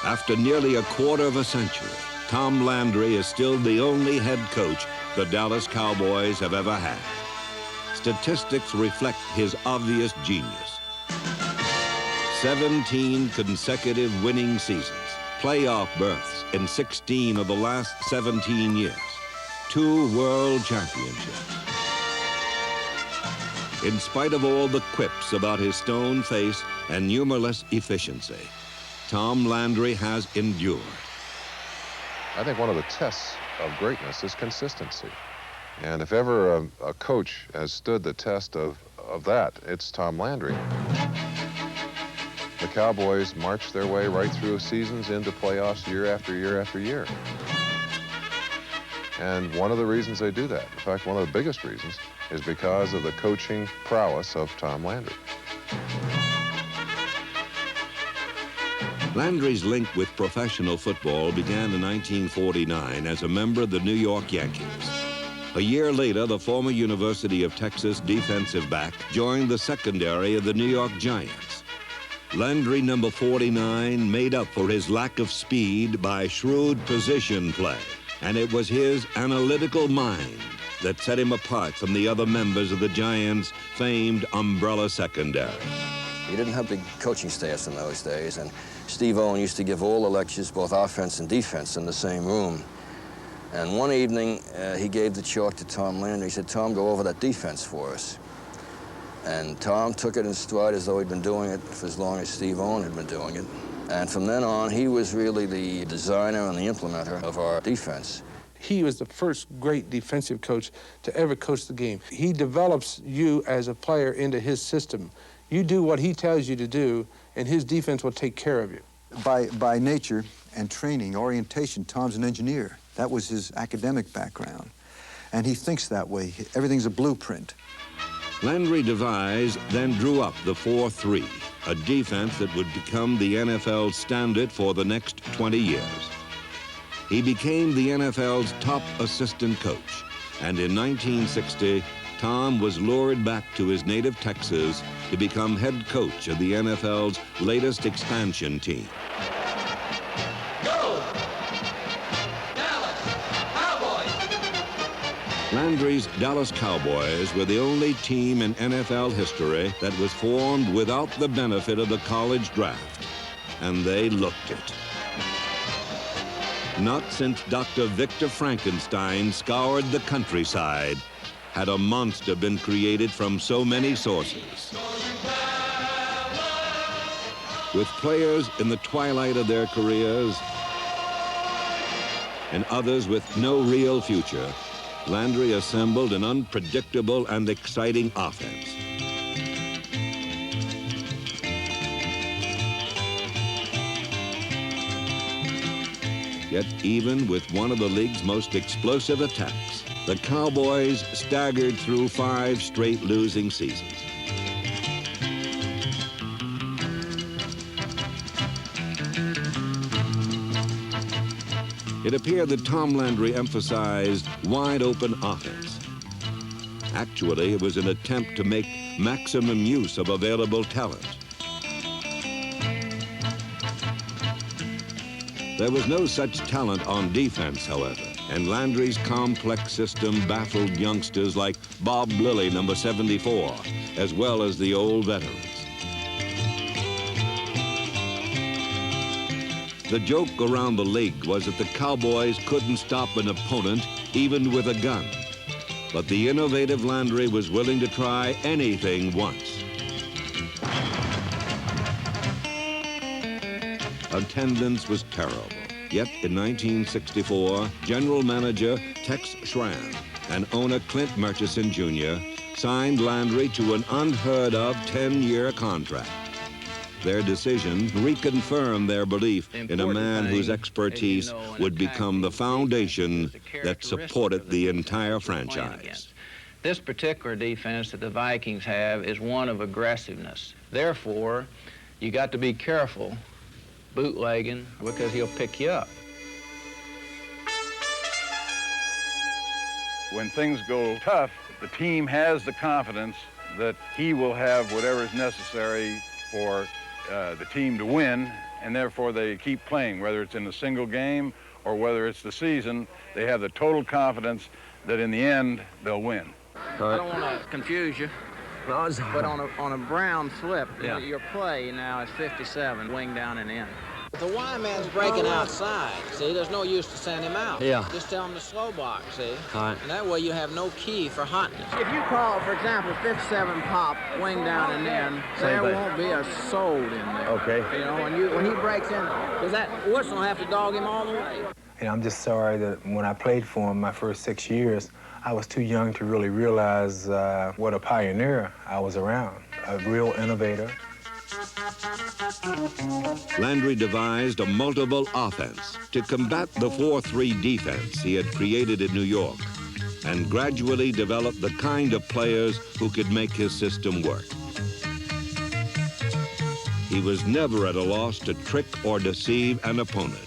After nearly a quarter of a century, Tom Landry is still the only head coach the Dallas Cowboys have ever had. Statistics reflect his obvious genius. 17 consecutive winning seasons, playoff berths in 16 of the last 17 years, 2 world championships. In spite of all the quips about his stone face and numberless efficiency, Tom Landry has endured. I think one of the tests of greatness is consistency. And if ever a coach has stood the test of that, it's Tom Landry. The Cowboys marched their way right through seasons into playoffs year after year after year. And one of the reasons they do that, in fact, one of the biggest reasons, is because of the coaching prowess of Tom Landry. Landry's link with professional football began in 1949 as a member of the New York Yankees. A year later, the former University of Texas defensive back joined the secondary of the New York Giants. Landry, number 49, made up for his lack of speed by shrewd position play, and it was his analytical mind that set him apart from the other members of the Giants' famed umbrella secondary. You didn't have big coaching staffs in those days, and Steve Owen used to give all the lectures, both offense and defense, in the same room. And one evening, he gave the chalk to Tom Landry. He said, "Tom, go over that defense for us." And Tom took it in stride as though he'd been doing it for as long as Steve Owen had been doing it. And from then on, he was really the designer and the implementer of our defense. He was the first great defensive coach to ever coach the game. He develops you as a player into his system. You do what he tells you to do, and his defense will take care of you. By nature and training, orientation, Tom's an engineer. That was his academic background. And he thinks that way. Everything's a blueprint. Landry devised, then drew up the 4-3, a defense that would become the NFL's standard for the next 20 years. He became the NFL's top assistant coach, and in 1960, Tom was lured back to his native Texas to become head coach of the NFL's latest expansion team. Go! Dallas Cowboys! Landry's Dallas Cowboys were the only team in NFL history that was formed without the benefit of the college draft, and they looked it. Not since Dr. Victor Frankenstein scoured the countryside had a monster been created from so many sources. With players in the twilight of their careers and others with no real future, Landry assembled an unpredictable and exciting offense. Yet even with one of the league's most explosive attacks, the Cowboys staggered through 5 straight losing seasons. It appeared that Tom Landry emphasized wide-open offense. Actually, it was an attempt to make maximum use of available talent. There was no such talent on defense, however, and Landry's complex system baffled youngsters like Bob Lilly, number 74, as well as the old veterans. The joke around the league was that the Cowboys couldn't stop an opponent even with a gun. But the innovative Landry was willing to try anything once. Attendance was terrible. Yet in 1964, General Manager Tex Schramm and owner Clint Murchison Jr. signed Landry to an unheard of 10-year contract. Their decision reconfirmed their belief in a man whose expertise would become the foundation that supported the entire franchise. This particular defense that the Vikings have is one of aggressiveness. Therefore, you got to be careful bootlegging because he'll pick you up. When things go tough, the team has the confidence that he will have whatever is necessary for the team to win, and therefore they keep playing, whether it's in a single game or whether it's the season. They have the total confidence that in the end they'll win. I don't want to confuse you, but on a brown slip, your play now is 57, wing down and in. If the Y man's breaking outside, see, there's no use to send him out. Yeah. Just tell him to slow box, see? All right. And that way you have no key for hotness. If you call, for example, 57 pop, wing down and in, there won't be a soul in there. Okay. You know, when he breaks in, because that whistle will have to dog him all the way. And I'm just sorry that when I played for him my first 6 years, I was too young to really realize what a pioneer I was around, a real innovator. Landry devised a multiple offense to combat the 4-3 defense he had created in New York and gradually developed the kind of players who could make his system work. He was never at a loss to trick or deceive an opponent.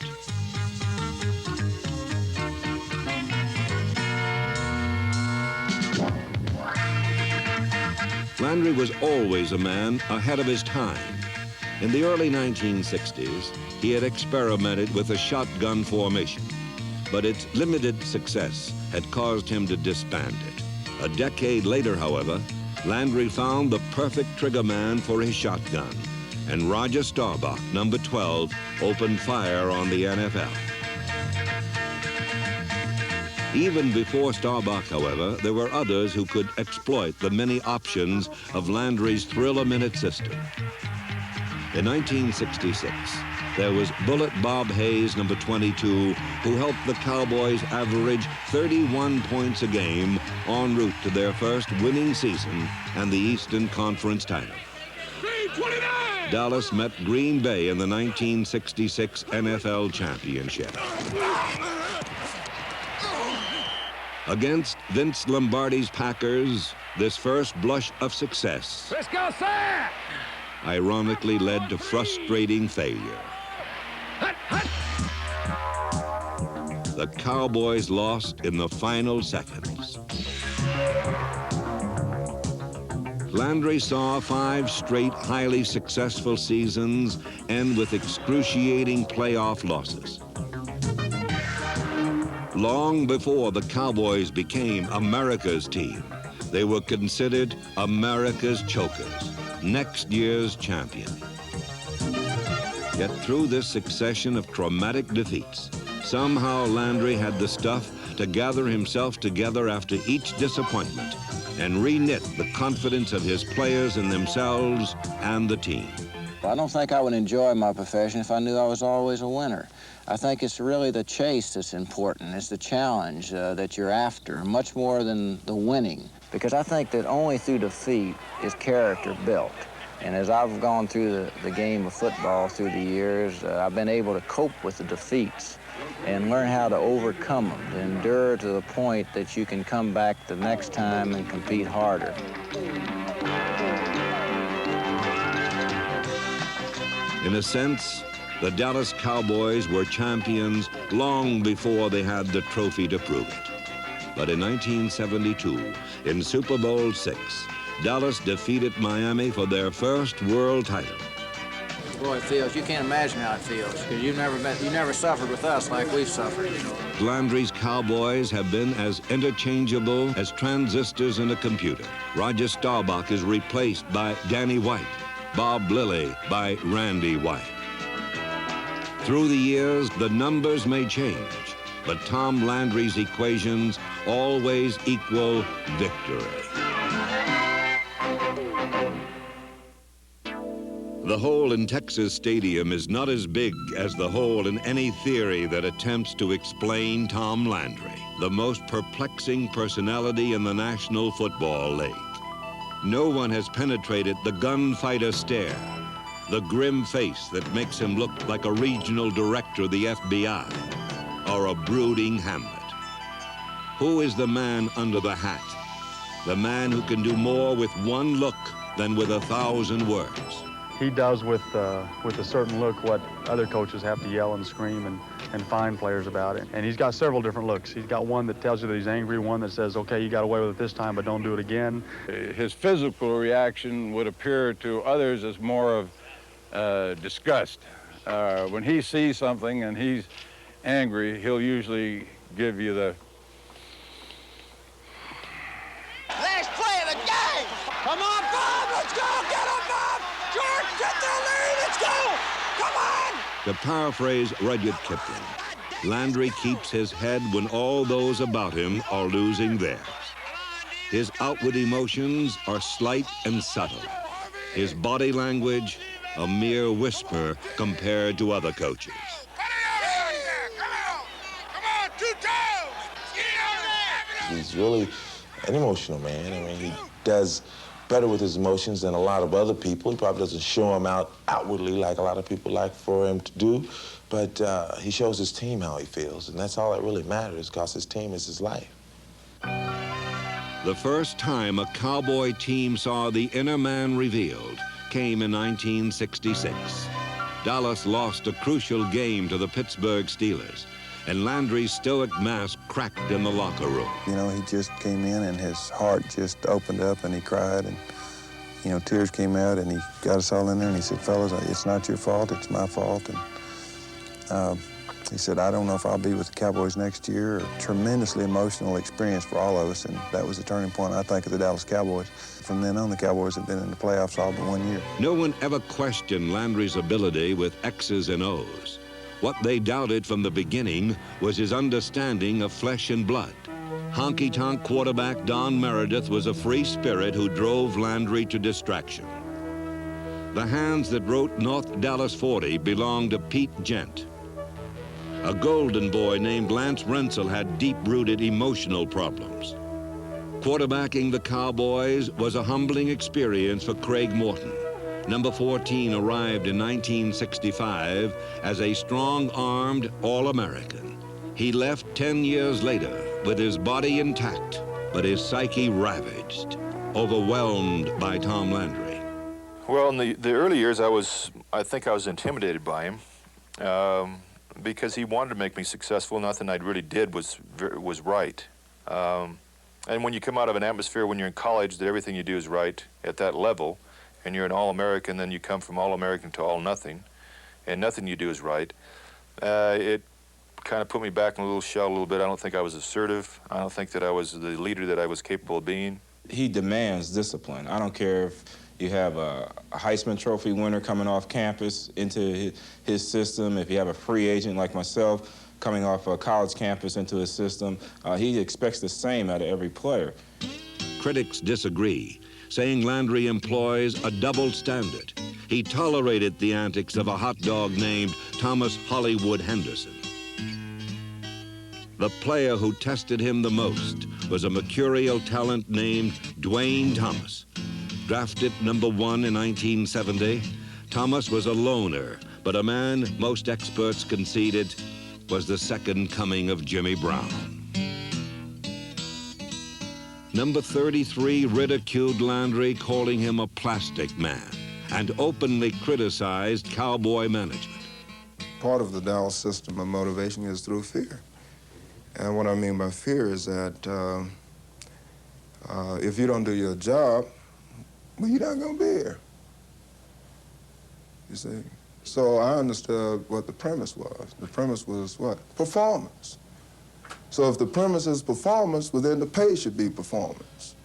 Landry was always a man ahead of his time. In the early 1960s, he had experimented with a shotgun formation, but its limited success had caused him to disband it. A decade later, however, Landry found the perfect trigger man for his shotgun, and Roger Staubach, number 12, opened fire on the NFL. Even before Staubach, however, there were others who could exploit the many options of Landry's thrill-a-minute system. In 1966, there was Bullet Bob Hayes, number 22, who helped the Cowboys average 31 points a game en route to their first winning season and the Eastern Conference title. Dallas met Green Bay in the 1966 NFL Championship. Against Vince Lombardi's Packers, this first blush of success ironically led to frustrating failure. The Cowboys lost in the final seconds. Landry saw 5 straight highly successful seasons end with excruciating playoff losses. Long before the Cowboys became America's team, they were considered America's chokers, next year's champion. Yet through this succession of traumatic defeats, somehow Landry had the stuff to gather himself together after each disappointment and re-knit the confidence of his players in themselves and the team. I don't think I would enjoy my profession if I knew I was always a winner. I think it's really the chase that's important. It's the challenge that you're after, much more than the winning. Because I think that only through defeat is character built. And as I've gone through the game of football through the years, I've been able to cope with the defeats and learn how to overcome them, to endure to the point that you can come back the next time and compete harder. In a sense, the Dallas Cowboys were champions long before they had the trophy to prove it. But in 1972, in Super Bowl VI, Dallas defeated Miami for their first world title. Boy, it feels, you can't imagine how it feels, because you never suffered with us like we've suffered. Landry's Cowboys have been as interchangeable as transistors in a computer. Roger Staubach is replaced by Danny White, Bob Lilly by Randy White. Through the years, the numbers may change, but Tom Landry's equations always equal victory. The hole in Texas Stadium is not as big as the hole in any theory that attempts to explain Tom Landry, the most perplexing personality in the National Football League. No one has penetrated the gunfighter stare, the grim face that makes him look like a regional director of the FBI or a brooding Hamlet. Who is the man under the hat? The man who can do more with one look than with 1,000 words. He does with a certain look what other coaches have to yell and scream and find players about it. And he's got several different looks. He's got one that tells you that he's angry, one that says, okay, you got away with it this time, but don't do it again. His physical reaction would appear to others as more of disgust. When he sees something and he's angry, he'll usually give you the... Last play of the game! Come on, Bob! Let's go! Get him, Bob! George, get the lead! Let's go! Come on! To paraphrase Rudyard Kipling, Landry keeps his head when all those about him are losing theirs. His outward emotions are slight and subtle. His body language, a mere whisper compared to other coaches. He's really an emotional man. I mean, he does better with his emotions than a lot of other people. He probably doesn't show them out outwardly like a lot of people like for him to do, but he shows his team how he feels, and that's all that really matters, because his team is his life. The first time a Cowboy team saw the inner man revealed came in 1966. Dallas lost a crucial game to the Pittsburgh Steelers, and Landry's stoic mask cracked in the locker room. You know, he just came in and his heart just opened up and he cried, and, you know, tears came out, and he got us all in there and he said, fellas, it's not your fault, it's my fault. And he said, I don't know if I'll be with the Cowboys next year. A tremendously emotional experience for all of us, and that was the turning point, I think, of the Dallas Cowboys. From then on, the Cowboys have been in the playoffs all but 1 year. No one ever questioned Landry's ability with X's and O's. What they doubted from the beginning was his understanding of flesh and blood. Honky-tonk quarterback Don Meredith was a free spirit who drove Landry to distraction. The hands that wrote North Dallas 40 belonged to Pete Gent. A golden boy named Lance Rensel had deep-rooted emotional problems. Quarterbacking the Cowboys was a humbling experience for Craig Morton. Number 14 arrived in 1965 as a strong-armed All-American. He left 10 years later with his body intact, but his psyche ravaged, overwhelmed by Tom Landry. Well, in the early years, I think I was intimidated by him because he wanted to make me successful. Nothing I really did was right. And when you come out of an atmosphere when you're in college that everything you do is right at that level, and you're an All-American, then you come from All-American to All-Nothing, and nothing you do is right, it kind of put me back in a little shell a little bit. I don't think I was assertive. I don't think that I was the leader that I was capable of being. He demands discipline. I don't care if you have a Heisman Trophy winner coming off campus into his system, if you have a free agent like myself coming off a college campus into his system, he expects the same out of every player. Critics disagree, saying Landry employs a double standard. He tolerated the antics of a hot dog named Thomas Hollywood Henderson. The player who tested him the most was a mercurial talent named Dwayne Thomas. Drafted number 1 in 1970, Thomas was a loner, but a man most experts conceded was the second coming of Jimmy Brown. Number 33 ridiculed Landry, calling him a plastic man, and openly criticized Cowboy management. Part of the Dallas system of motivation is through fear. And what I mean by fear is that if you don't do your job, well, you're not going to be here. You see? So I understood what the premise was. The premise was what? Performance. So if the premise is performance, well, then the pay should be performance.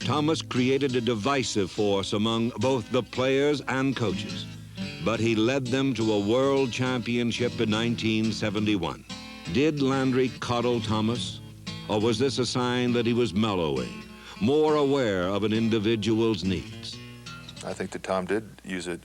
Thomas created a divisive force among both the players and coaches, but he led them to a world championship in 1971. Did Landry coddle Thomas, or was this a sign that he was mellowing, more aware of an individual's needs? I think that Tom did use a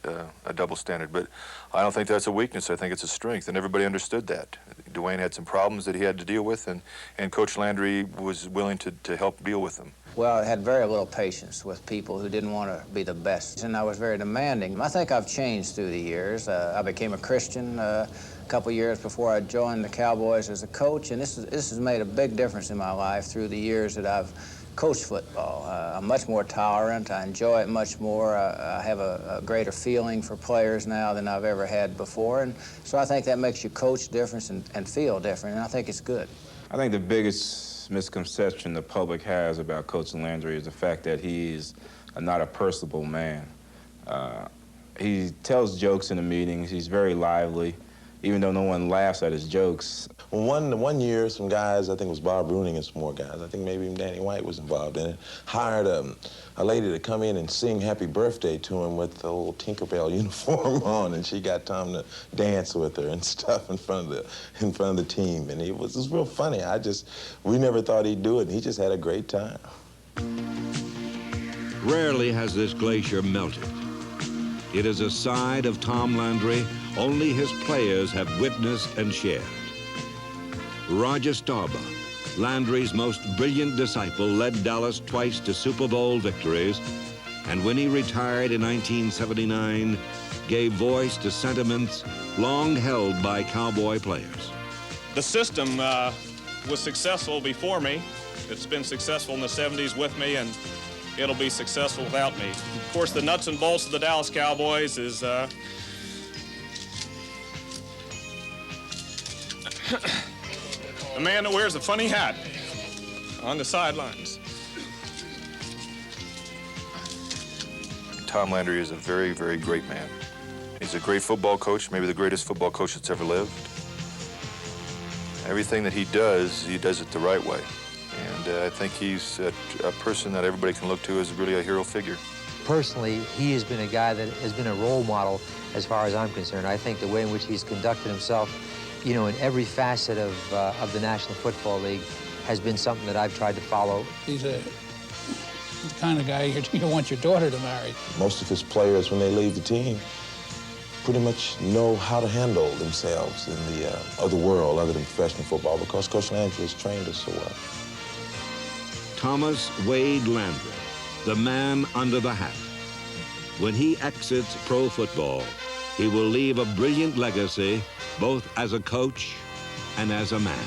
double standard, but I don't think that's a weakness. I think it's a strength, and everybody understood that. Dwayne had some problems that he had to deal with, and Coach Landry was willing to help deal with them. Well, I had very little patience with people who didn't want to be the best, and I was very demanding. I think I've changed through the years. I became a Christian a couple years before I joined the Cowboys as a coach, and this has made a big difference in my life through the years that I've coached football. I'm much more tolerant. I enjoy it much more. I have a greater feeling for players now than I've ever had before, and so I think that makes you coach different and feel different, and I think it's good. I think the biggest misconception the public has about Coach Landry is the fact that he's not a personable man. He tells jokes in the meetings. He's very lively, even though no one laughs at his jokes. One year, some guys, I think it was Bob Bruning and some more guys, I think maybe even Danny White was involved in it, hired a lady to come in and sing Happy Birthday to him with the little Tinkerbell uniform on, and she got Tom to dance with her and stuff in front of the team, and it was real funny. We never thought he'd do it, and he just had a great time. Rarely has this glacier melted. It is a side of Tom Landry only his players have witnessed and shared. Roger Staubach, Landry's most brilliant disciple, led Dallas twice to Super Bowl victories, and when he retired in 1979, gave voice to sentiments long held by Cowboy players. The system was successful before me. It's been successful in the 70s with me, and it'll be successful without me. Of course, the nuts and bolts of the Dallas Cowboys is a man that wears a funny hat on the sidelines. Tom Landry is a very, very great man. He's a great football coach, maybe the greatest football coach that's ever lived. Everything that he does it the right way. And I think he's a person that everybody can look to as really a hero figure. Personally, he has been a guy that has been a role model as far as I'm concerned. I think the way in which he's conducted himself, you know, in every facet of the National Football League has been something that I've tried to follow. He's the kind of guy you don't want your daughter to marry. Most of his players, when they leave the team, pretty much know how to handle themselves in the other world other than professional football because Coach Landry has trained us so well. Thomas Wade Landry, the man under the hat. When he exits pro football, he will leave a brilliant legacy, both as a coach and as a man.